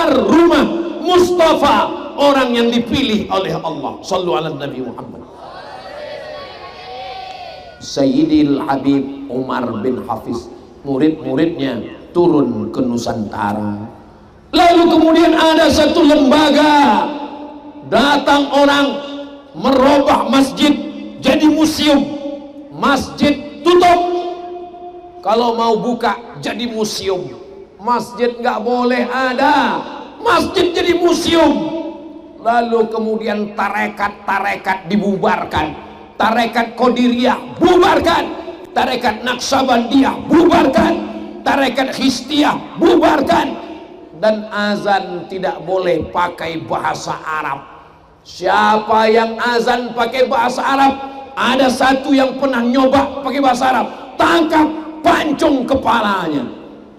kamar rumah Mustafa, orang yang dipilih oleh Allah. Shallu ala Nabi Muhammad. Sayyidil Habib Umar bin Hafiz, murid-muridnya turun ke Nusantara. Lalu kemudian ada satu lembaga, datang orang merubah masjid jadi museum. Masjid tutup, kalau mau buka jadi museum. Masjid nggak boleh ada, masjid jadi museum. Lalu kemudian tarekat-tarekat dibubarkan, tarekat Qadiriyah bubarkan, tarekat Naqsabandiyah bubarkan, tarekat Histiyah bubarkan, dan azan tidak boleh pakai bahasa Arab. Siapa yang azan pakai bahasa Arab, ada satu yang pernah nyoba pakai bahasa Arab, tangkap, pancung kepalanya.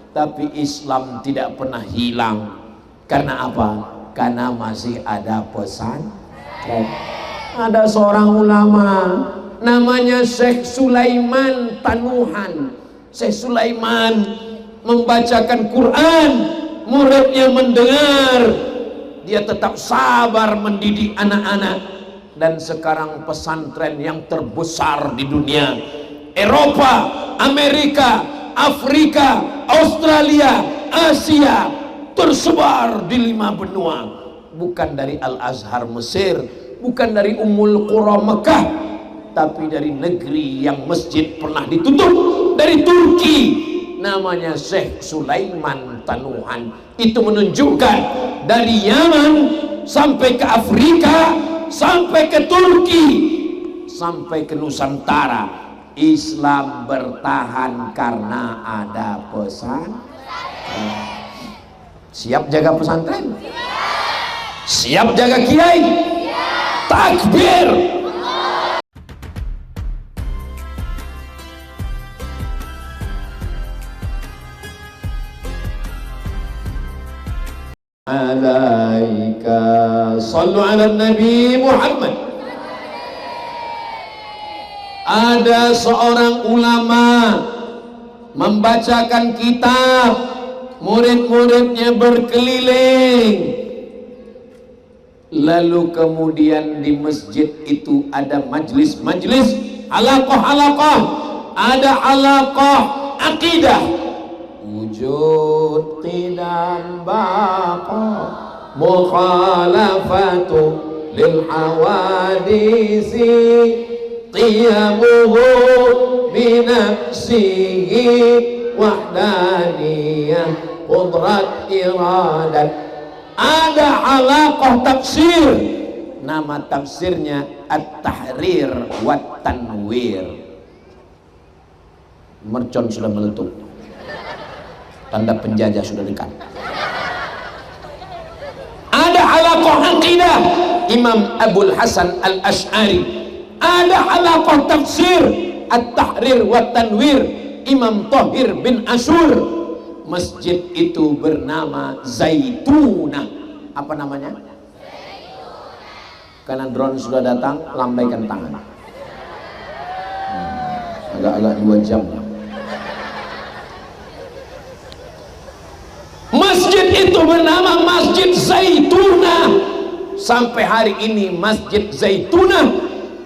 Tapi Islam tidak pernah hilang. Karena apa? Karena masih ada pesan. Ada seorang ulama namanya Syekh Sulaiman Tanuhan. Syekh Sulaiman membacakan Quran, muridnya mendengar, dia tetap sabar mendidik anak-anak. Dan sekarang pesantren yang terbesar di dunia, Eropa, Amerika, Afrika, Australia, Asia, tersebar di 5 benua. Bukan dari Al-Azhar Mesir, bukan dari Ummul Qura Mekah, tapi dari negeri yang masjid pernah ditutup, dari Turki. Namanya Syekh Sulaiman Tanuhan. Itu menunjukkan dari Yaman sampai ke Afrika, sampai ke Turki, sampai ke Nusantara, Islam bertahan karena ada pesan. Siap jaga pesantren? Siap jaga kiai? Takbir! Alaika sallu ala Nabi Muhammad. Ada seorang ulama membacakan kitab, murid-muridnya berkeliling. Lalu kemudian di masjid itu ada majlis-majlis, halaqah-halaqah, ada halaqah akidah, wujud qidam baqa, mukhalafatu lil hawadisi, qiyamuhu binafsihi, wahdaniyah, qudrat iradat. Ada halaqah tafsir, nama tafsirnya At-Tahrir wa Tanwir. Mercon sudah meletup, tanda penjajah sudah dekat. Ada halaqah aqidah, Imam Abul Hasan Al-Ash'ari. Ada halaqah tafsir At-Tahrir wa Tanwir, Imam Thahir bin Ashur. Masjid itu bernama Zaituna. Apa namanya? Karena drone sudah datang, lambaikan tangan. Agak-agak 2 jam. Masjid itu bernama Masjid Zaituna. Sampai hari ini Masjid Zaituna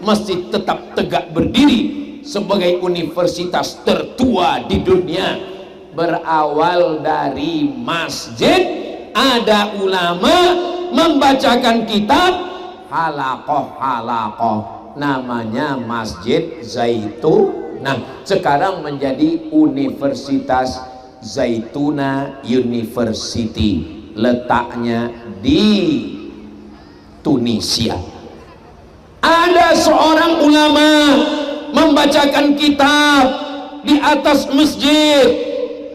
masih tetap tegak berdiri sebagai universitas tertua di dunia. Berawal dari masjid, ada ulama membacakan kitab, halaqah-halaqah, namanya Masjid Zaituna. Sekarang menjadi Universitas Zaituna University, letaknya di Tunisia. Ada seorang ulama membacakan kitab di atas masjid,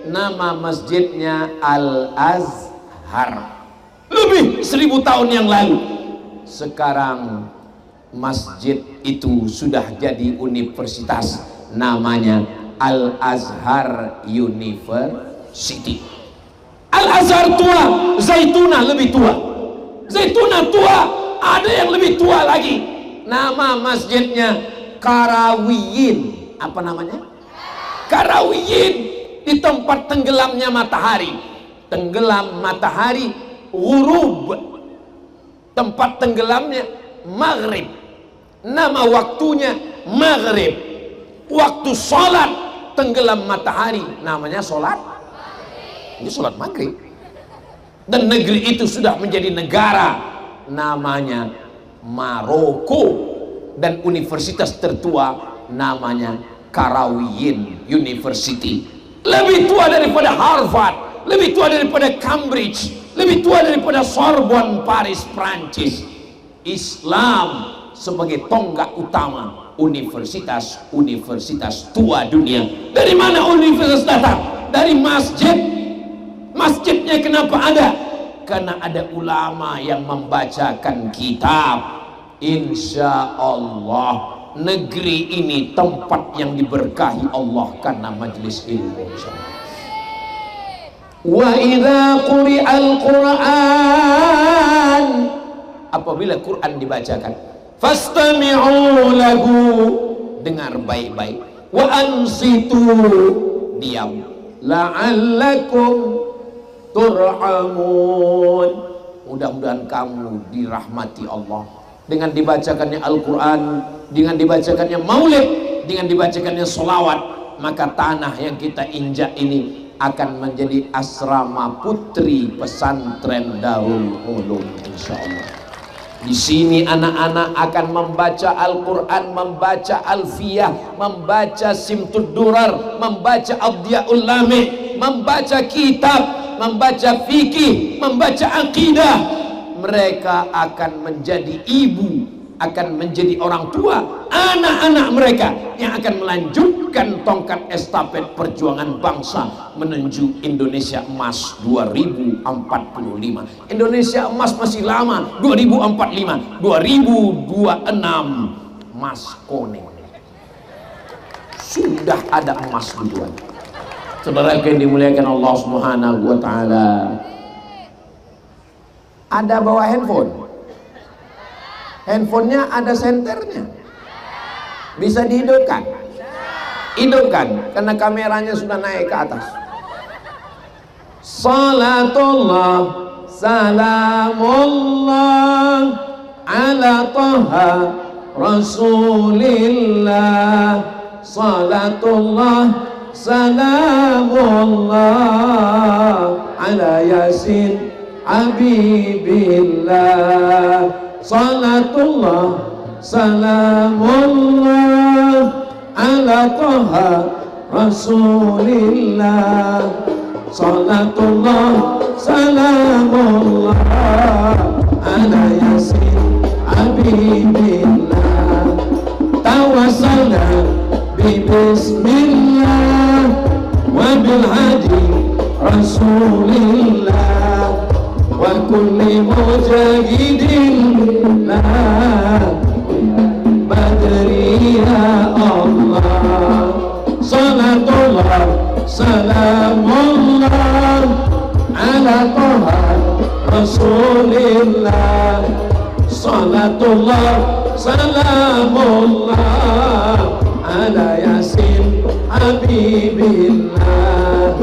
nama masjidnya Al-Azhar, lebih 1000 tahun yang lalu. Sekarang masjid itu sudah jadi universitas, namanya Al-Azhar University. Al-Azhar tua, Zaituna lebih tua. Zaituna tua, ada yang lebih tua lagi. Nama masjidnya Karawiyin. Apa namanya? Karawiyin. Di tempat tenggelamnya matahari. Tenggelam matahari, ghurub, tempat tenggelamnya maghrib, nama waktunya maghrib. Waktu sholat tenggelam matahari namanya sholat, ini sholat maghrib. Dan negeri itu sudah menjadi negara, namanya Maroko. Dan universitas tertua namanya Qarawiyyin University, lebih tua daripada Harvard, lebih tua daripada Cambridge, lebih tua daripada Sorbonne Paris Prancis. Islam sebagai tonggak utama universitas tua dunia. Dari mana universitas datang? Dari masjid. Masjidnya kenapa ada? Karena ada ulama yang membacakan kitab. Insya Allah negeri ini tempat yang diberkahi Allah karena majelis ilmu. Wa idza quri'al Qur'an, apabila Quran dibacakan, fastami'u lahu, dengar baik-baik, wa ansitu, diam, la'allakum turhamun, mudah-mudahan kamu dirahmati Allah. Dengan dibacakannya Al-Quran, dengan dibacakannya maulid, dengan dibacakannya sholawat, maka tanah yang kita injak ini akan menjadi asrama putri pesantren Darul Ulum, insyaallah. Di sini anak-anak akan membaca Al-Quran, membaca Alfiyah, membaca Simtud Durar, membaca Adyaul Lami, membaca kitab, membaca fikih, membaca akidah. Mereka akan menjadi ibu, akan menjadi orang tua anak-anak mereka yang akan melanjutkan tongkat estafet perjuangan bangsa menuju Indonesia Emas 2045. Indonesia Emas masih lama, 2045, 2026 Mas Kuning. Sudah ada emas duluan. Saudara yang dimuliakan Allah Subhanahu wa taala. Ada bawa handphone, handphonenya ada senternya, bisa dihidupkan, hidupkan karena kameranya sudah naik ke atas. Salatullah salamullah ala Taha Rasulillah, salatullah salamullah ala Yasin Habibillah, salatullah salamullah ala Taha Rasulillah, salatullah salamullah ala Yasin Habibillah. Tawassalna bi bismillah wa bil hadi Rasulillah wa kulli mujahidin la badri ya Allah, salatullah salamullah ala Taha Rasulillah, salatullah salamullah ala Yasin Habibillah,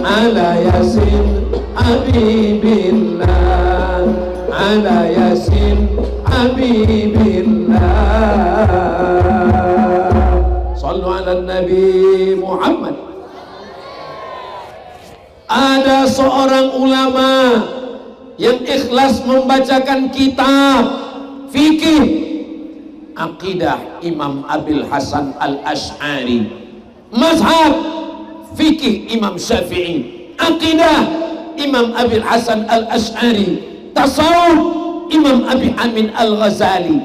ala Yasin Habibillah, ala Yasin Habibillah. Sallu ala Nabi Muhammad. Ada seorang ulama yang ikhlas membacakan kitab fikih, akidah Imam Abil Hasan Al-Ash'ari, mazhab fikih Imam Syafi'i, akidah Imam Abil Hasan Al-Ash'ari, tasawuf Imam Abi Amin Al-Ghazali.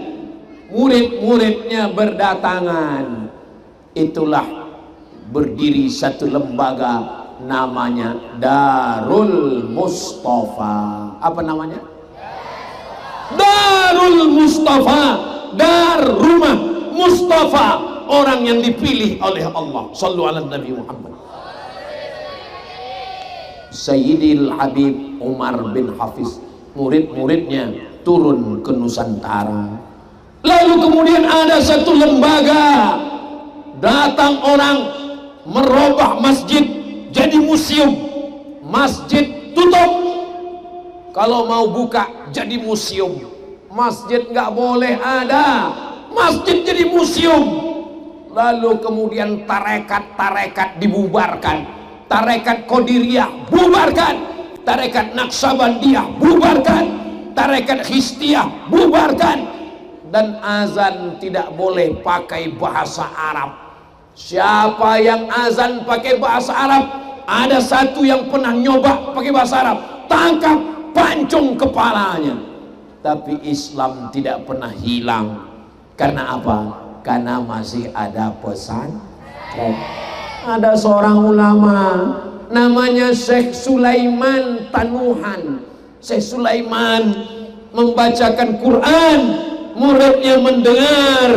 Murid-muridnya berdatangan. Itulah berdiri satu lembaga namanya Darul Mustafa. Apa namanya? Darul Mustafa, dar rumah Mustafa, orang yang dipilih oleh Allah. Sallu ala Nabi Muhammad. Sayyidil Habib Umar bin Hafiz, murid-muridnya turun ke Nusantara. Lalu kemudian ada satu lembaga, datang orang merubah masjid jadi museum. Masjid tutup, kalau mau buka jadi museum. Masjid nggak boleh ada, masjid jadi museum. Lalu kemudian tarekat-tarekat dibubarkan, tarekat Qadiriyah bubarkan, tarekat Naqsabandiyah bubarkan, tarekat Histiyah bubarkan, dan azan tidak boleh pakai bahasa Arab. Siapa yang azan pakai bahasa Arab, ada satu yang pernah nyoba pakai bahasa Arab, tangkap, pancung kepalanya. Tapi Islam tidak pernah hilang. Karena apa? Karena masih ada pesan. Ada seorang ulama namanya Syekh Sulaiman Tanuhan. Syekh Sulaiman membacakan Quran, muridnya mendengar,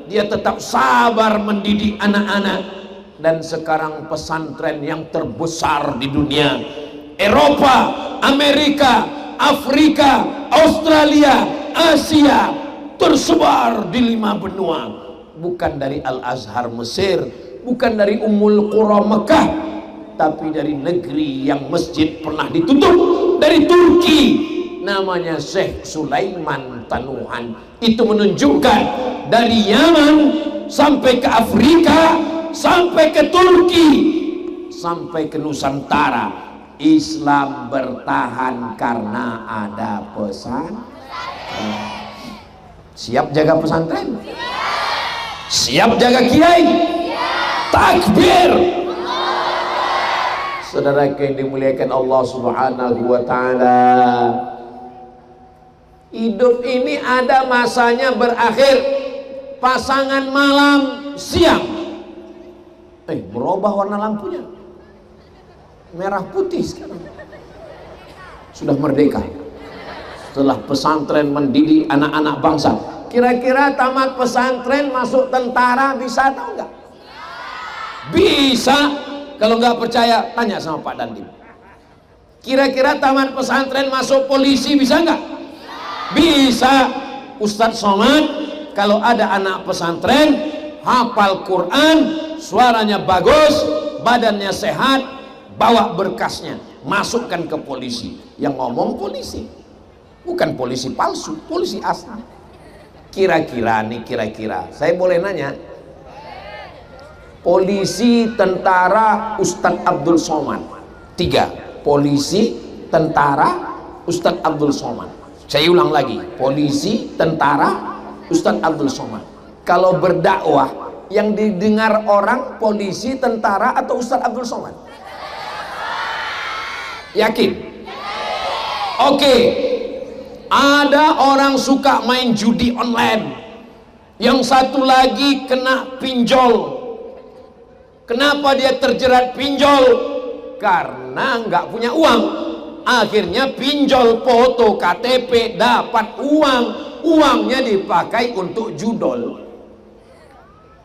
dia tetap sabar mendidik anak-anak. Dan sekarang pesantren yang terbesar di dunia, Eropa, Amerika, Afrika, Australia, Asia, tersebar di 5 benua. Bukan dari Al-Azhar Mesir, bukan dari Ummul Qura Mekah, tapi dari negeri yang masjid pernah ditutup, dari Turki. Namanya Syekh Sulaiman Tanuhan. Itu menunjukkan dari Yaman sampai ke Afrika, sampai ke Turki, sampai ke Nusantara, Islam bertahan karena ada pesan. Siap jaga pesantren? Siap jaga kiai? Takbir! Saudara yang dimuliakan Allah Subhanahu wa ta'ala, hidup ini ada masanya berakhir. Pasangan malam siang berubah warna lampunya, merah putih sekarang. Sudah merdeka setelah pesantren mendidik anak-anak bangsa. Kira-kira tamat pesantren masuk tentara bisa atau enggak? Bisa. Kalau nggak percaya tanya sama Pak Dandim. Kira-kira tamat pesantren masuk polisi bisa nggak? Bisa. Ustadz Somad, kalau ada anak pesantren hafal Quran, suaranya bagus, badannya sehat, bawa berkasnya, masukkan ke polisi. Yang ngomong polisi, bukan polisi palsu, polisi asli. Kira-kira nih, kira-kira saya boleh nanya, polisi, tentara, Ustadz Abdul Somad, 3. Polisi, tentara, Ustadz Abdul Somad. Saya ulang lagi, polisi, tentara, Ustadz Abdul Somad. Kalau berdakwah yang didengar orang polisi, tentara, atau Ustadz Abdul Somad? Yakin? Oke. Ada orang suka main judi online, yang satu lagi kena pinjol. Kenapa dia terjerat pinjol? Karena nggak punya uang. Akhirnya pinjol foto KTP, dapat uang, uangnya dipakai untuk judol.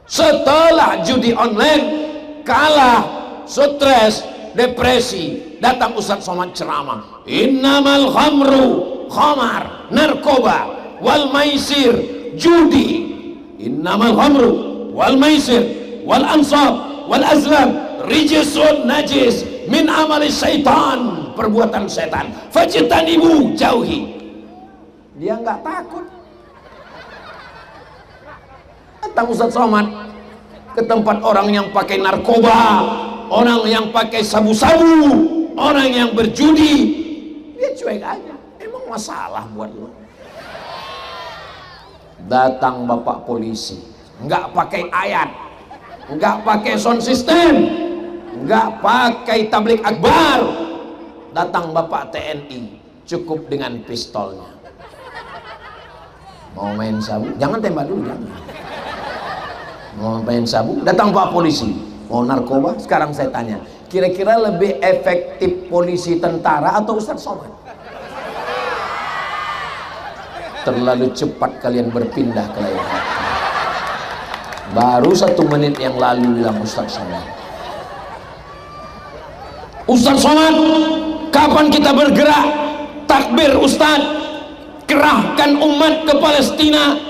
Setelah judi online kalah, stres, depresi, datang Ustadz Somad ceramah, innamal khamru, khamar, narkoba, wal maisir, judi, innamal khamru, wal maisir, wal ansab, wal azlam, rijsun najis, min amali syaitan, perbuatan setan, fajtanibu, jauhi. Dia nggak takut. Datang Ustadz Somad ke tempat orang yang pakai narkoba, orang yang pakai sabu-sabu, orang yang berjudi, dia cuek aja. Emang masalah buat lo? Datang bapak polisi, nggak pakai ayat, nggak pakai sound system, nggak pakai tablik akbar. Datang bapak TNI, cukup dengan pistolnya. Mau main sabu? Jangan tembak dulu, jangan. Mau main sabu? Datang pak polisi. Mau narkoba? Sekarang saya tanya, kira-kira lebih efektif polisi, tentara, atau Ustadz Somad? Terlalu cepat kalian berpindah ke lain hati. Baru 1 menit yang lalu bilang Ustadz Somad. Ustadz Somad, kapan kita bergerak? Takbir Ustadz, kerahkan umat ke Palestina.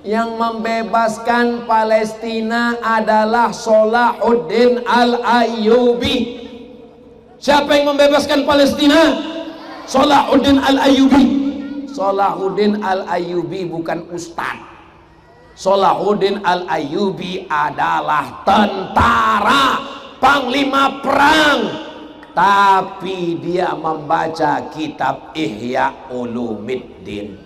Yang membebaskan Palestina adalah Salahuddin Al-Ayyubi. Siapa yang membebaskan Palestina? Salahuddin Al-Ayyubi. Salahuddin Al-Ayyubi bukan ustaz. Salahuddin Al-Ayyubi adalah tentara, panglima perang, tapi dia membaca kitab Ihya Ulumuddin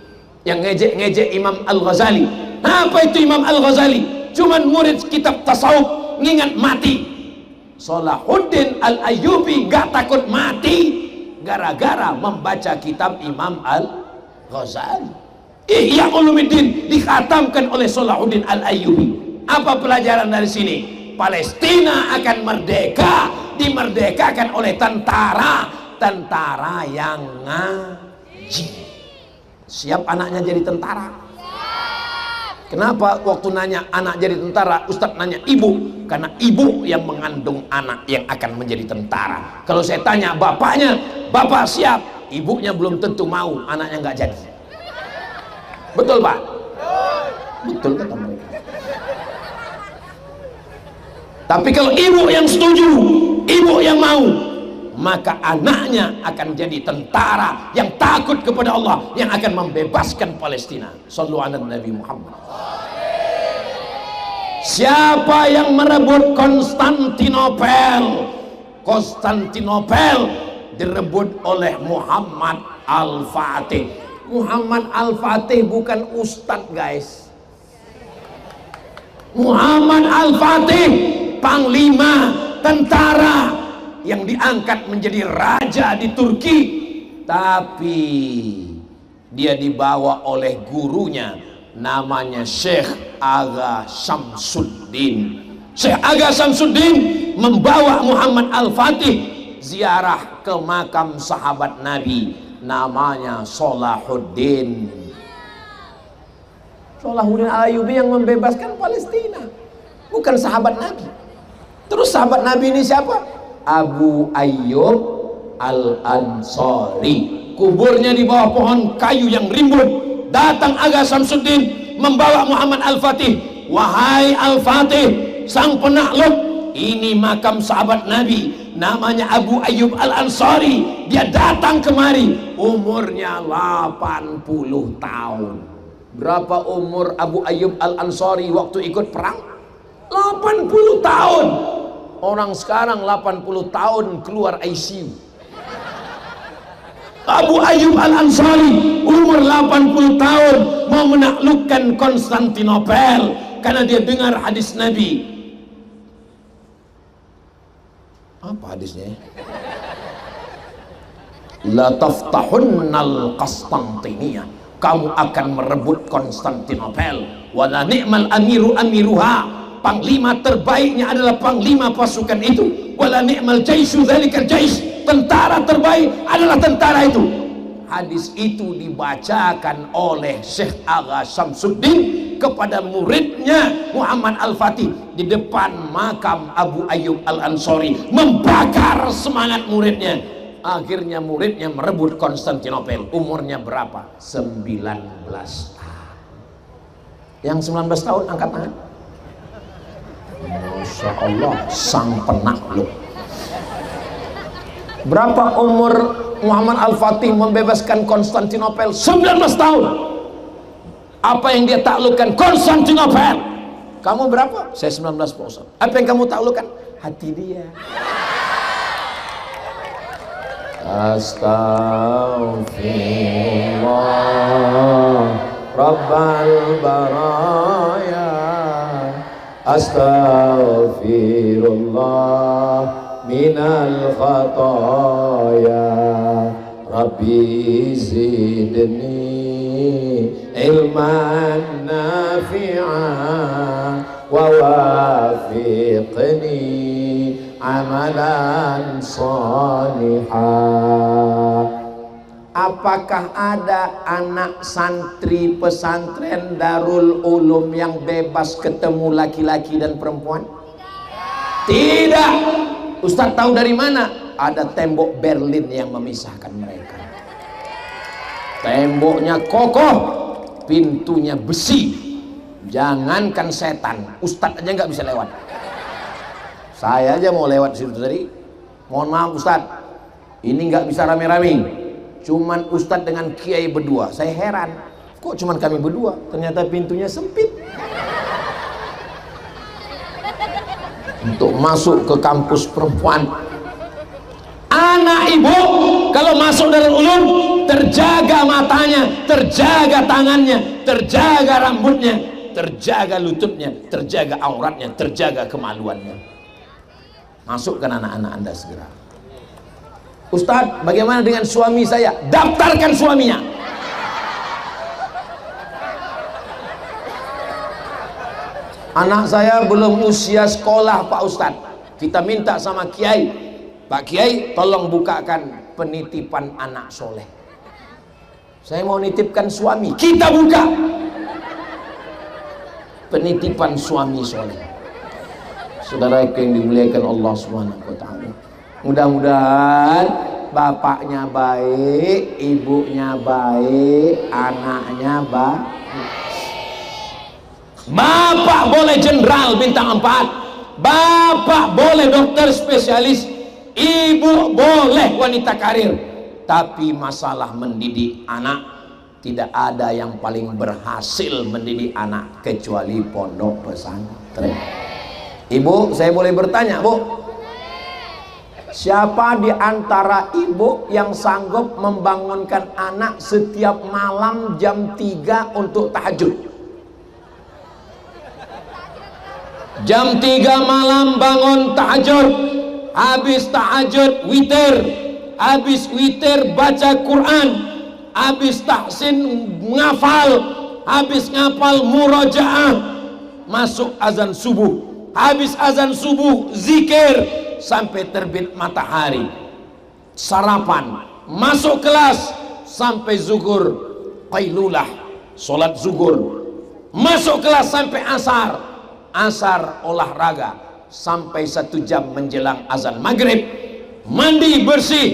yang ngejek-ngejek Imam Al-Ghazali. Apa itu Imam Al-Ghazali? Cuman murid kitab tasawuf, ngingat mati. Salahuddin Al-Ayyubi gak takut mati gara-gara membaca kitab Imam Al-Ghazali. Ihya Ulumuddin dikhatamkan oleh Salahuddin Al-Ayyubi. Apa pelajaran dari sini? Palestina akan merdeka, dimerdekakan oleh tentara yang ngaji. Siap anaknya jadi tentara? Kenapa waktu nanya anak jadi tentara, Ustadz nanya ibu? Karena ibu yang mengandung anak yang akan menjadi tentara. Kalau saya tanya bapaknya, bapak siap, ibunya belum tentu mau, anaknya nggak jadi. Betul Pak? Betul kata mereka. Tapi kalau ibu yang setuju, ibu yang mau, maka anaknya akan jadi tentara yang takut kepada Allah, yang akan membebaskan Palestina. Shallu ala Nabi Muhammad. Siapa yang merebut Konstantinopel? Konstantinopel direbut oleh Muhammad Al-Fatih. Muhammad Al-Fatih bukan ustadz guys. Muhammad Al-Fatih panglima tentara yang diangkat menjadi raja di Turki, tapi dia dibawa oleh gurunya namanya Syekh Aga Syamsuddin. Syekh Aga Syamsuddin membawa Muhammad Al-Fatih ziarah ke makam sahabat Nabi namanya Salahuddin. Salahuddin Al-Ayyubi yang membebaskan Palestina, bukan sahabat Nabi. Terus sahabat Nabi ini siapa? Abu Ayyub Al-Ansari. Kuburnya di bawah pohon kayu yang rimbun. Datang Aga Syamsuddin membawa Muhammad Al-Fatih. Wahai Al-Fatih, sang penakluk, ini makam sahabat Nabi namanya Abu Ayyub Al-Ansari. Dia datang kemari, umurnya 80 tahun. Berapa umur Abu Ayyub Al-Ansari waktu ikut perang? 80 tahun. Orang sekarang 80 tahun keluar ICU. Abu Ayyub Al-Ansari umur 80 tahun mau menaklukkan Konstantinopel karena dia dengar hadis Nabi. Apa hadisnya? La taftahunnal Konstantinia. Kamu akan merebut Konstantinopel. Wala ni'mal amiru amiruha. Panglima terbaiknya adalah panglima pasukan itu. Wala ni'mal jaisyu dzalikal jais. Tentara terbaik adalah tentara itu. Hadis itu dibacakan oleh Syekh Aga Syamsuddin kepada muridnya Muhammad Al-Fatih di depan makam Abu Ayyub Al-Ansari, membakar semangat muridnya. Akhirnya muridnya merebut Konstantinopel. Umurnya berapa? 19 tahun. Yang 19 tahun angkat tangan. Masya Allah, sang penakluk. Berapa umur Muhammad Al-Fatih membebaskan Konstantinopel? 19 tahun. Apa yang dia taklukkan? Konstantinopel. Kamu berapa? Saya 19 Pak Ustaz. Apa yang kamu taklukkan? Hati dia. Astaghfirullah Rabbal baraya. Astaghfirullah minal khataya. Rabbi zidni ilman nafi'an wa wafiqni amalan salihah. Apakah ada anak santri pesantren Darul Ulum yang bebas ketemu laki-laki dan perempuan? Tidak. Ustadz tahu dari mana? Ada tembok Berlin yang memisahkan mereka. Temboknya kokoh, pintunya besi. Jangankan setan, Ustadz aja nggak bisa lewat. Saya aja mau lewat situ tadi. Mohon maaf Ustadz, ini nggak bisa rame-rame. Cuman ustadz dengan kiai berdua. Saya heran, kok cuman kami berdua? Ternyata pintunya sempit untuk masuk ke kampus perempuan. Anak ibu kalau masuk Darul Ulum terjaga matanya, terjaga tangannya, terjaga rambutnya, terjaga lututnya, terjaga auratnya, terjaga kemaluannya. Masukkan anak-anak Anda segera. Ustadz, bagaimana dengan suami saya? Daftarkan suaminya. Anak saya belum usia sekolah Pak Ustadz. Kita minta sama Kiai, Pak Kiai tolong bukakan penitipan anak soleh. Saya mau nitipkan suami. Kita buka penitipan suami soleh. Saudara yang dimuliakan Allah Subhanahu wa taala. Mudah-mudahan bapaknya baik, ibunya baik, anaknya baik. Bapak boleh jenderal bintang 4, bapak boleh dokter spesialis, ibu boleh wanita karir. Tapi masalah mendidik anak, tidak ada yang paling berhasil mendidik anak kecuali pondok pesantren. Ibu, saya boleh bertanya, Bu? Siapa di antara ibu yang sanggup membangunkan anak setiap malam jam 3 untuk tahajud? Jam 3 malam bangun tahajud, habis tahajud witir, habis witir baca Quran, habis tahsin ngafal, habis ngafal murojaah, masuk azan subuh, habis azan subuh zikir sampai terbit matahari, sarapan, masuk kelas sampai zuhur, qailulah, sholat zuhur, masuk kelas sampai asar, asar olahraga sampai 1 jam menjelang azan maghrib, mandi bersih,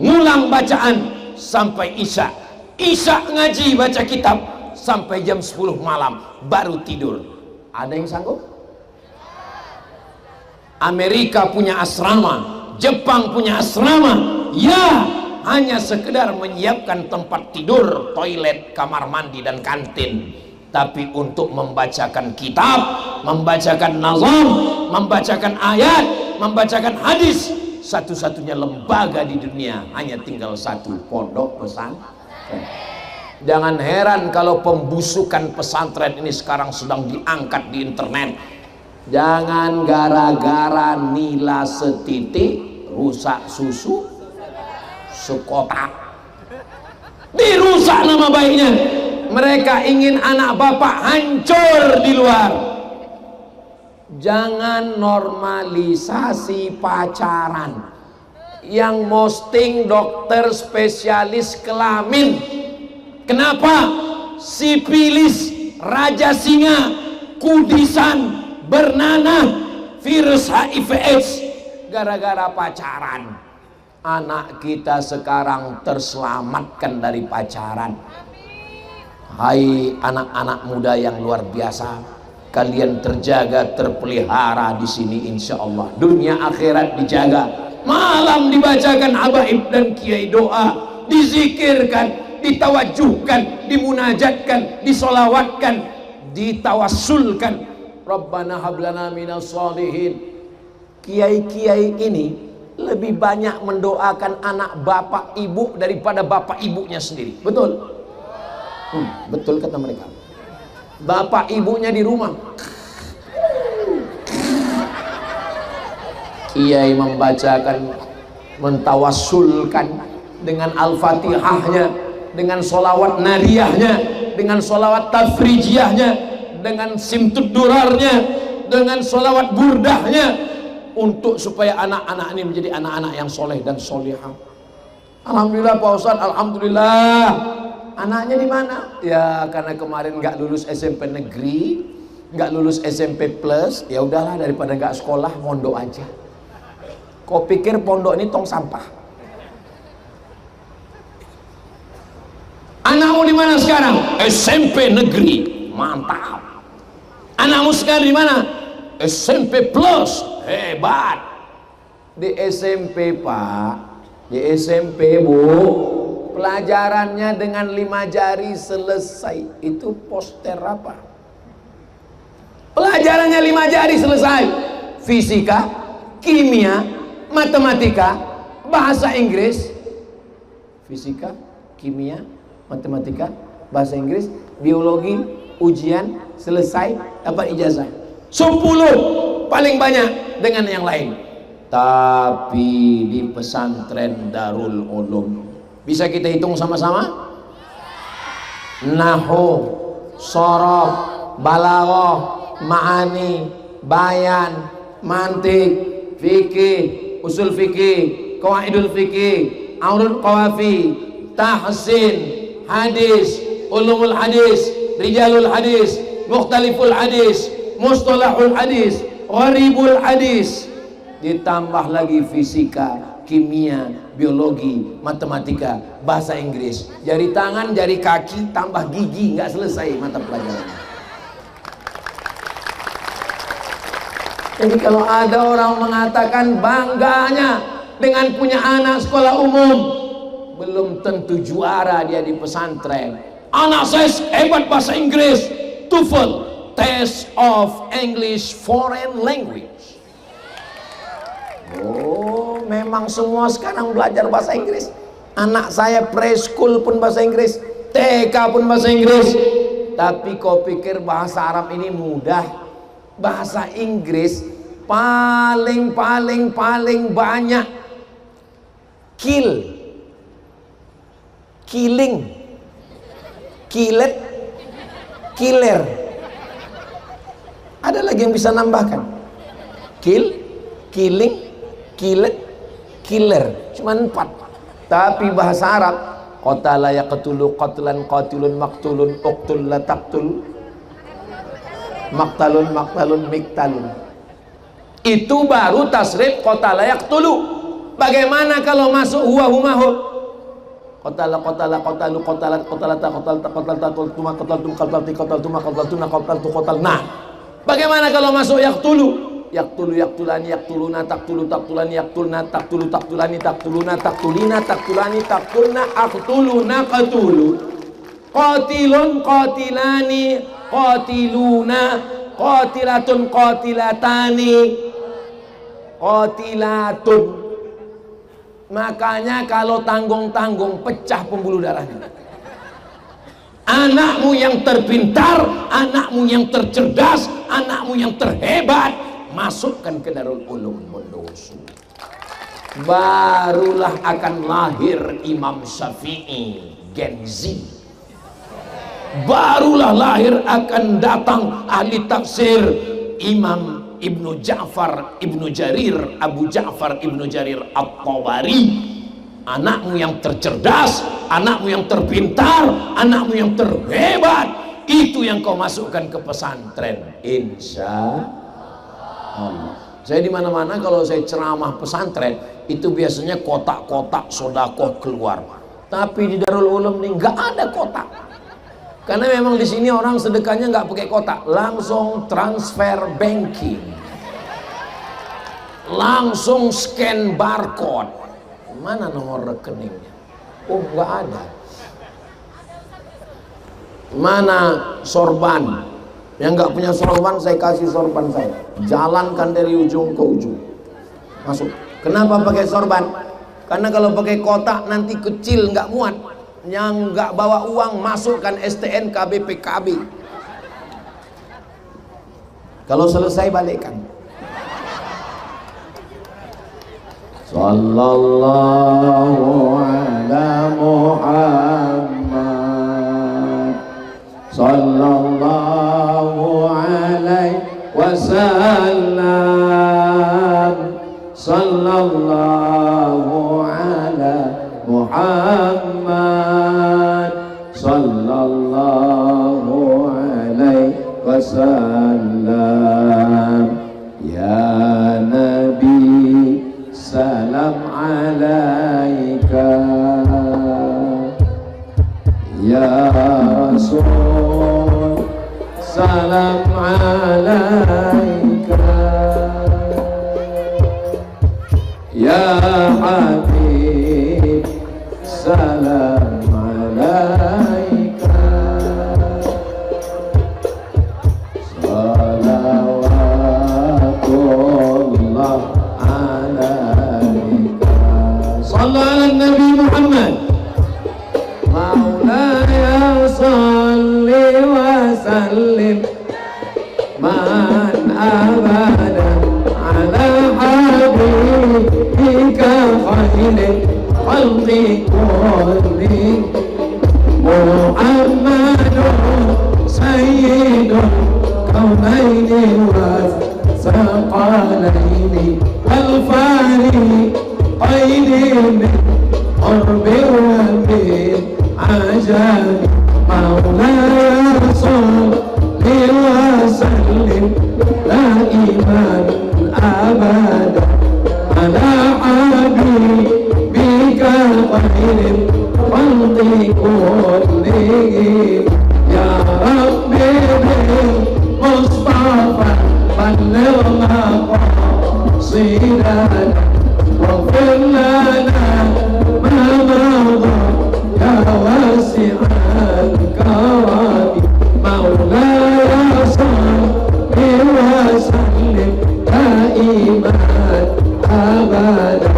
ngulang bacaan sampai isya, isya ngaji baca kitab sampai jam 10 malam baru tidur. Ada yang sanggup? Amerika punya asrama, Jepang punya asrama, ya hanya sekedar menyiapkan tempat tidur, toilet, kamar mandi dan kantin. Tapi untuk membacakan kitab, membacakan nazam, membacakan ayat, membacakan hadis, satu-satunya lembaga di dunia hanya tinggal 1, pondok pesantren. Jangan heran kalau pembusukan pesantren ini sekarang sedang diangkat di internet. Jangan gara-gara nila setitik rusak susu sekotak, dirusak nama baiknya. Mereka ingin anak bapak hancur di luar. Jangan normalisasi pacaran. Yang posting dokter spesialis kelamin. Kenapa? Sipilis, raja singa, kudisan, bernanah, virus HIV AIDS, gara-gara pacaran. Anak kita sekarang terselamatkan dari pacaran. Hai anak-anak muda yang luar biasa, kalian terjaga, terpelihara di sini insya Allah. Dunia akhirat dijaga. Malam dibacakan habaib dan kiai doa, dizikirkan, ditawajuhkan, dimunajatkan, disolawatkan, ditawassulkan. Rabbana hablana minas sholihin. Kiai-kiai ini lebih banyak mendoakan anak bapak ibu daripada bapak ibunya sendiri. Betul? Betul kata mereka. Bapak ibunya di rumah, kiai membacakan, mentawassulkan dengan al-fatihahnya, dengan solawat nariyahnya, dengan solawat tafrijiyahnya, dengan simtud durarnya, dengan solawat burdahnya, untuk supaya anak-anak ini menjadi anak-anak yang soleh dan solihah. Alhamdulillah Pak Ustadz, alhamdulillah. Anaknya di mana? Ya karena kemarin nggak lulus SMP negeri, nggak lulus SMP plus, ya udahlah daripada nggak sekolah, mondok aja. Kau pikir pondok ini tong sampah? Anakmu di mana sekarang? SMP negeri, mantap. Anakmu sekarang di mana? SMP plus, hebat. Di SMP Pak, di SMP Bu, Pelajarannya dengan 5 jari selesai. Itu poster apa? Pelajarannya 5 jari selesai. Fisika, kimia, matematika, bahasa Inggris. Fisika, kimia, matematika, bahasa Inggris, biologi, ujian, selesai, dapat ijazah. 10 paling banyak dengan yang lain. Tapi di pesantren Darul Ulum bisa kita hitung sama-sama? Nahwu, shorof, balaghah, ma'ani, bayan, mantik, fikih, usul fikih, qawaidul fikih, aurul qawafi, tahsin, hadis, ulumul hadis, rijalul hadis, mukhtaliful hadis, mustalahul hadis, gharibul hadis, ditambah lagi fisika, kimia, biologi, matematika, bahasa Inggris, jari tangan, jari kaki, tambah gigi, nggak selesai mata pelajaran. Jadi kalau ada orang mengatakan bangganya dengan punya anak sekolah umum, belum tentu juara dia di pesantren. Anak saya hebat bahasa Inggris, TOEFL, Test of English Foreign Language. Oh, memang semua sekarang belajar bahasa Inggris. Anak saya preschool pun bahasa Inggris, TK pun bahasa Inggris. Tapi kau pikir bahasa Arab ini mudah? Bahasa Inggris paling banyak kill, killing, killet, killer. Ada lagi yang bisa nambahkan? Kill, killing, killet, killer. Cuma 4. Tapi bahasa Arab, qatala yaqtulu qatlan qatilun maqtulun uqtul la taqtul maqtalun maqtalun miktalun. Itu baru tasrif qatala yaqtulu. Bagaimana kalau masuk huwa humahu? Qatala qatala qatalu qatalat qatalata qatalta qatalta qatuma qataltum qatalti qataltuma qataltuna qataltu qatal. Nah, bagaimana kalau masuk yaqtulu? Yaqtulu yaqtulani yaqtuluna taqtulu taqtulani yaqtulna taqtulu taqtulani taqtuluna taqtulina taqtulani taqtulna aqtuluna qatulu. Qatilun qatilani qatiluna qatilatun qatilatani qatilatun. Makanya kalau tanggung-tanggung pecah pembuluh darahnya. Anakmu yang terpintar, anakmu yang tercerdas, anakmu yang terhebat, masukkan ke Darul Ulum Bondowoso. Barulah akan lahir Imam Syafi'i Gen Z. Barulah lahir akan datang ahli tafsir Imam Ibnu Ja'far Ibnu Jarir, Abu Ja'far Ibnu Jarir At-Tabari. Anakmu yang tercerdas, anakmu yang terpintar, anakmu yang terhebat, itu yang kau masukkan ke pesantren, insya Allah. Saya di mana-mana kalau saya ceramah pesantren itu biasanya kotak-kotak sodakoh keluar. Tapi di Darul Ulum ini nggak ada kotak. Karena memang di sini orang sedekahnya nggak pakai kotak, langsung transfer banking, langsung scan barcode. Mana nomor rekeningnya? Oh, nggak ada. Mana sorban? Yang nggak punya sorban, saya kasih sorban saya. Jalankan dari ujung ke ujung. Masuk. Kenapa pakai sorban? Karena kalau pakai kotak nanti kecil, nggak muat. Yang nggak bawa uang masukkan STNK BPKB. Kalau selesai balikkan. Sallallahu ala Muhammad sallallahu alaihi wasallam sallallahu ala Muhammad sallallahu alaihi wasallam. Ya Nabi salam alaika, ya Rasul salam alaika, ya Habib salam salli wa sallim man abada ala habibika khairil khalqi kulli Muhammadun sayyidul kaunaini wa saqalaini wal fariqaini min qurbi wa min ajabi maulaya salli wa sallim daiman abada ala habibika khairil khalqi kullihim ya rabbi bil mustafa balligh maqasidana waghfir lana ma madha ya wasi'al karami maulaya salli wa sallim daiman abada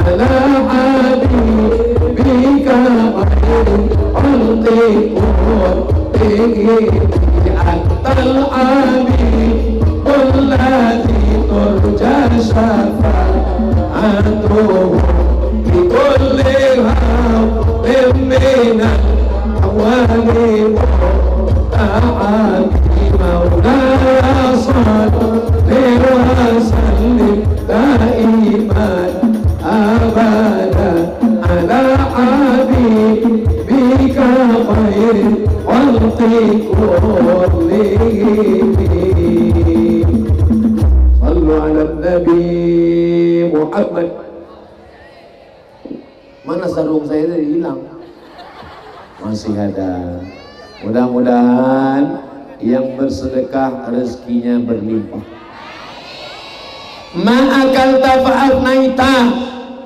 ala habibika khairil khalqi kullihim antal amin alladhi turja syafa'atuhu fi kulli hawlin min al-ahwali wa ta'ami maulaya salli wa sallim daiman abada ala habibika khairil khalqi kullihim. Sallu ala Nabi Muhammad. Mana sarung saya tadi hilang? Masih ada. Mudah-mudahan yang bersedekah rezekinya berlimpah. Ma'akal tafa'afnaita,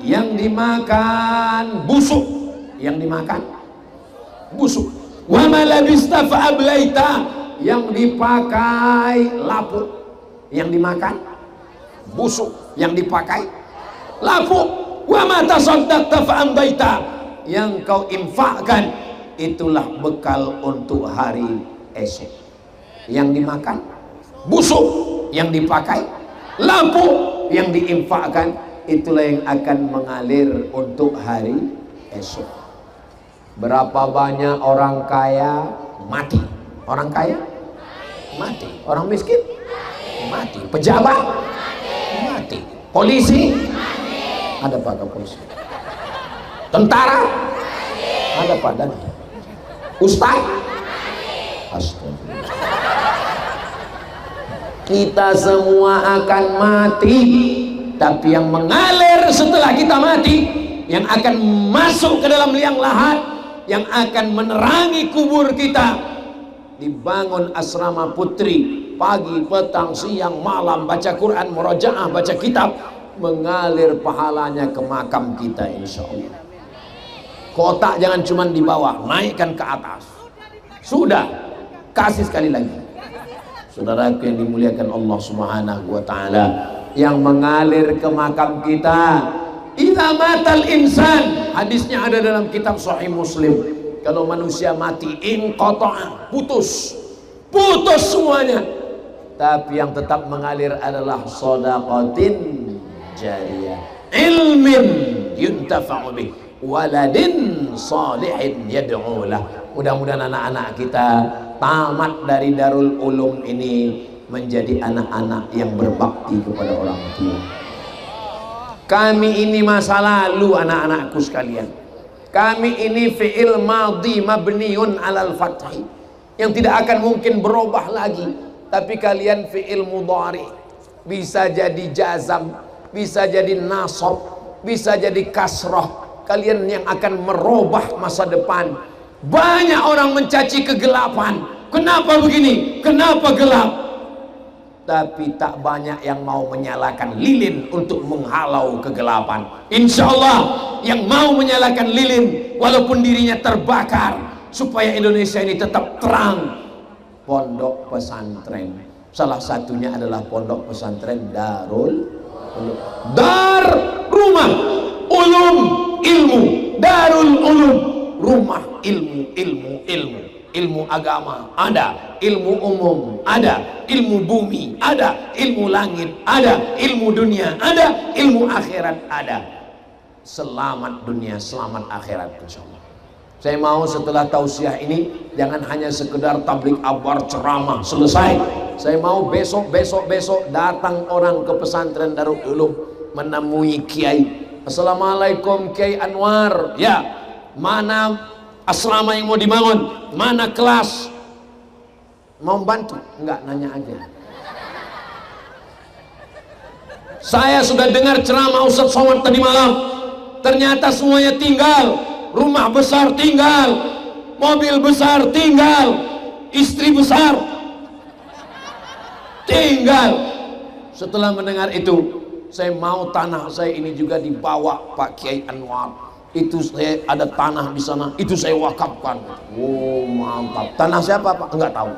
yang dimakan busuk, yang dimakan busuk. Wa malabista fa'ablaita, yang dipakai lapuk, yang dimakan busuk, yang dipakai lapuk. Wa ma tasaddaqta fa'amdaita, yang kau infakkan itulah bekal untuk hari esok. Yang dimakan busuk, yang dipakai lapuk, yang diinfakkan itulah yang akan mengalir untuk hari esok. Berapa banyak orang kaya mati? Orang kaya mati. Orang miskin mati. Pejabat mati. Polisi ada Pak Polisi. Tentara ada Pak dan Ustaz. Astagfirullah. Kita semua akan mati, tapi yang mengalir setelah kita mati, yang akan masuk ke dalam liang lahat, yang akan menerangi kubur kita, dibangun asrama putri, pagi, petang, siang, malam, baca Quran, murojaah, baca kitab, mengalir pahalanya ke makam kita insya Allah. Kotak jangan cuma di bawah, naikkan ke atas. Sudah, kasih sekali lagi. Saudaraku yang dimuliakan Allah Subhanahu wa taala, yang mengalir ke makam kita, idza matal insan, hadisnya ada dalam kitab Sahih Muslim, kalau manusia mati inqata'a, putus semuanya, tapi yang tetap mengalir adalah shadaqatin jariyah, ilmin yuntafa'u bih, waladin salihin yad'u lah. Mudah-mudahan anak-anak kita tamat dari Darul Ulum ini menjadi anak-anak yang berbakti kepada orang tua. Kami ini masa lalu anak-anakku sekalian. Kami ini fi'il madhi mabniun alal fathi, yang tidak akan mungkin berubah lagi. Tapi kalian fi'il mudhari, bisa jadi jazam, bisa jadi nasab, bisa jadi kasrah. Kalian yang akan merubah masa depan. Banyak orang mencaci kegelapan. Kenapa begini? Kenapa gelap? Tapi tak banyak yang mau menyalakan lilin untuk menghalau kegelapan. Insya Allah yang mau menyalakan lilin walaupun dirinya terbakar, supaya Indonesia ini tetap terang, pondok pesantren. Salah satunya adalah pondok pesantren Darul Ulum. Dar, rumah ulum, ilmu. Darul Ulum, rumah ilmu. ilmu agama ada, ilmu umum ada, ilmu bumi ada, ilmu langit ada, ilmu dunia ada, ilmu akhirat ada. Selamat dunia, selamat akhirat insyaallah. Saya mau setelah tausiah ini jangan hanya sekedar tablik akbar ceramah selesai. Saya mau besok datang orang ke pesantren Darul Ulum menemui kiai. Assalamualaikum Kiai Anwar. Ya, mana asrama yang mau dibangun? Mana kelas? Mau bantu? Enggak, nanya aja. Saya sudah dengar ceramah Ustaz Somad tadi malam. Ternyata semuanya tinggal, rumah besar tinggal, mobil besar tinggal, istri besar tinggal. Setelah mendengar itu, saya mau tanah saya ini juga dibawa Pak Kiai Anwar. Itu saya ada tanah di sana, itu saya wakafkan. Oh mantap. Tanah siapa Pak? Enggak tahu.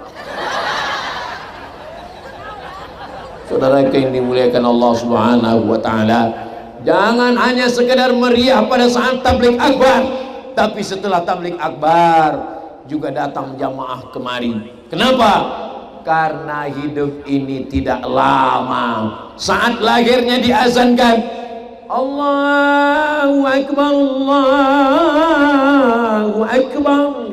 Saudara yang dimuliakan Allah Subhanahu wa taala, jangan hanya sekedar meriah pada saat tabligh akbar, tapi setelah tabligh akbar juga datang jamaah kemari. Kenapa? Karena hidup ini tidak lama. Saat lahirnya diazankan Allahu Akbar, Allahu Akbar.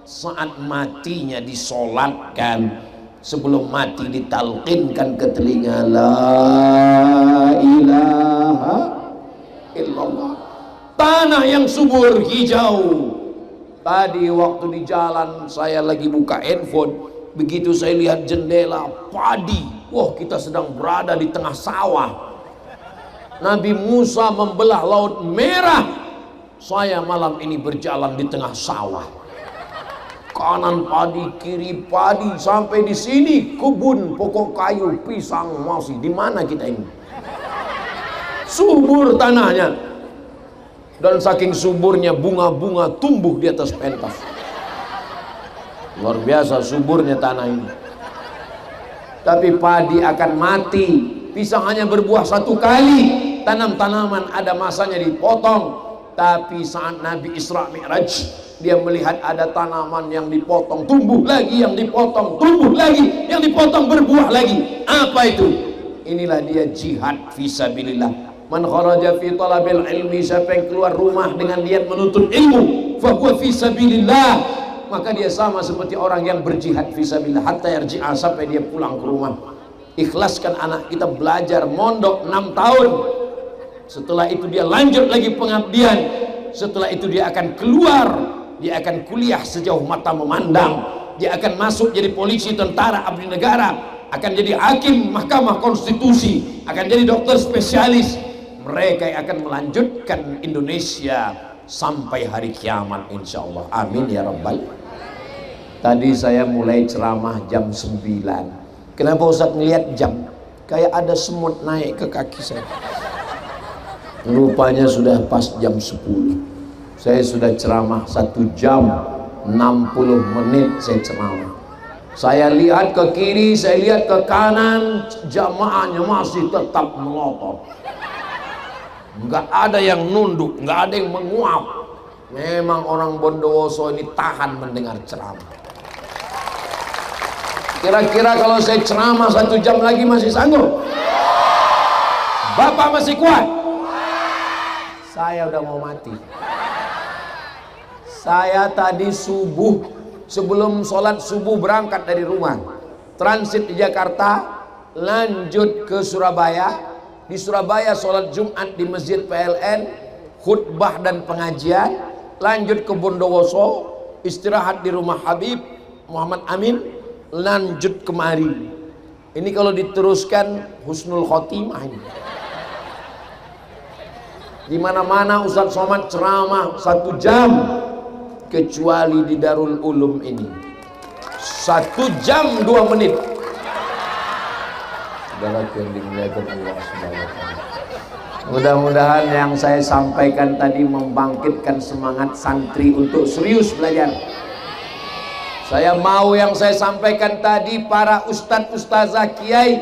Saat matinya disolatkan, sebelum mati ditalqinkan ke telinga, la ilaha illallah. Tanah yang subur hijau. Tadi waktu di jalan saya lagi buka handphone, begitu saya lihat jendela padi. Wah, kita sedang berada di tengah sawah. Nabi Musa membelah laut merah. Saya malam ini berjalan di tengah sawah. Kanan padi, kiri padi, sampai di sini kebun pokok kayu, pisang masih. Di mana kita ini? Subur tanahnya. Dan saking suburnya bunga-bunga tumbuh di atas pentas. Luar biasa suburnya tanah ini. Tapi padi akan mati. Pisang hanya berbuah satu kali. Tanam-tanaman ada masanya dipotong. Tapi saat Nabi Isra Mi'raj, dia melihat ada tanaman yang dipotong, tumbuh lagi, yang dipotong, tumbuh lagi, yang dipotong, berbuah lagi. Apa itu? Inilah dia jihad fisabilillah. Man kharaja fi talabil ilmi, siapa yang keluar rumah dengan niat menuntut ilmu, fa huwa fisabilillah, maka dia sama seperti orang yang berjihad fisabilillah hatta yarji'a, sampai dia pulang ke rumah. Ikhlaskan anak kita belajar mondok 6 tahun. Setelah itu dia lanjut lagi pengabdian. Setelah itu dia akan keluar, dia akan kuliah sejauh mata memandang, dia akan masuk jadi polisi, tentara, abdi negara, akan jadi hakim mahkamah konstitusi, akan jadi dokter spesialis. Mereka yang akan melanjutkan Indonesia sampai hari kiamat insyaallah. Amin ya rabbal. Tadi saya mulai ceramah jam 9. Kenapa Ustaz ngelihat jam? Kayak ada semut naik ke kaki saya. Rupanya sudah pas jam 10. Saya sudah ceramah 1 jam 60 menit saya ceramah. Saya lihat ke kiri, saya lihat ke kanan, jamaahnya masih tetap melotot. Enggak ada yang nunduk, enggak ada yang menguap. Memang orang Bondowoso ini tahan mendengar ceramah. Kira-kira kalau saya ceramah 1 jam lagi masih sanggup? Bapak masih kuat? Saya udah mau mati. Saya tadi subuh, sebelum sholat subuh berangkat dari rumah, transit di Jakarta, lanjut ke Surabaya. Di Surabaya sholat Jumat di Masjid PLN, khutbah dan pengajian, lanjut ke Bondowoso, istirahat di rumah Habib Muhammad Amin, lanjut kemari. Ini kalau diteruskan husnul khotimah ini. Di mana-mana Ustaz Somad ceramah 1 jam, kecuali di Darul Ulum ini 1 jam 2 menit. Saudara yang dimuliakan Allah Subhanahu wa taala. Mudah-mudahan yang saya sampaikan tadi membangkitkan semangat santri untuk serius belajar. Saya mau yang saya sampaikan tadi, para ustadz, ustazah, kiai,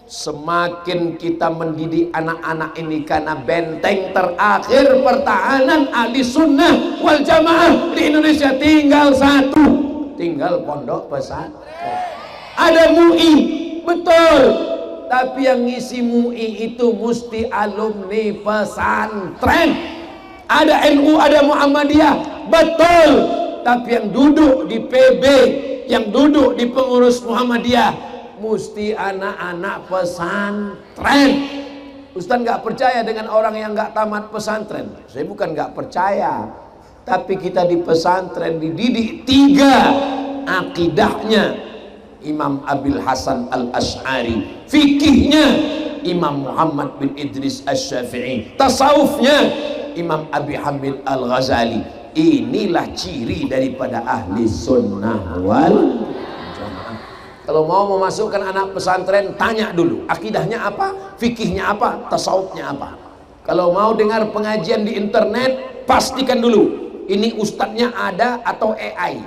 semakin kita mendidik anak-anak ini, karena benteng terakhir pertahanan ahli sunnah wal jamaah di Indonesia tinggal 1. tinggal pondok pesantren. Ada MUI, betul, tapi yang ngisi MUI itu mesti alumni pesantren. Ada NU, ada Muhammadiyah, betul, tapi yang duduk di PB, yang duduk di pengurus Muhammadiyah mesti anak-anak pesantren. Ustaz nggak percaya dengan orang yang nggak tamat pesantren. Saya bukan nggak percaya, tapi kita di pesantren dididik 3 akidahnya Imam Abil Hasan Al-Ash'ari, fikihnya Imam Muhammad bin Idris Asy-Syafi'i, tasawufnya Imam Abi Hamid Al-Ghazali. Inilah ciri daripada ahli sunnah wal jamaah. Kalau mau memasukkan anak pesantren, tanya dulu akidahnya apa, fikihnya apa, tasawufnya apa. Kalau mau dengar pengajian di internet, pastikan dulu ini ustadznya ada atau AI.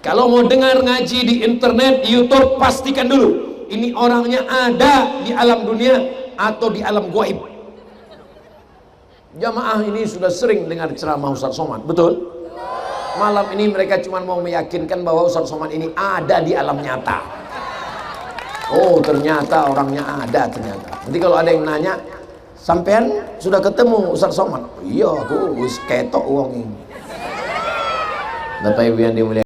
Kalau mau dengar ngaji di internet, di YouTube, pastikan dulu ini orangnya ada di alam dunia atau di alam gaib. Jamaah ini sudah sering dengar ceramah Ustaz Somad, betul? Malam ini mereka cuma mau meyakinkan bahwa Ustaz Somad ini ada di alam nyata. Oh, ternyata orangnya ada ternyata. Nanti kalau ada yang nanya, sampean sudah ketemu Ustaz Somad? Iya, aku wis ketok wong ini. Bapak Ibu yang dimuliakan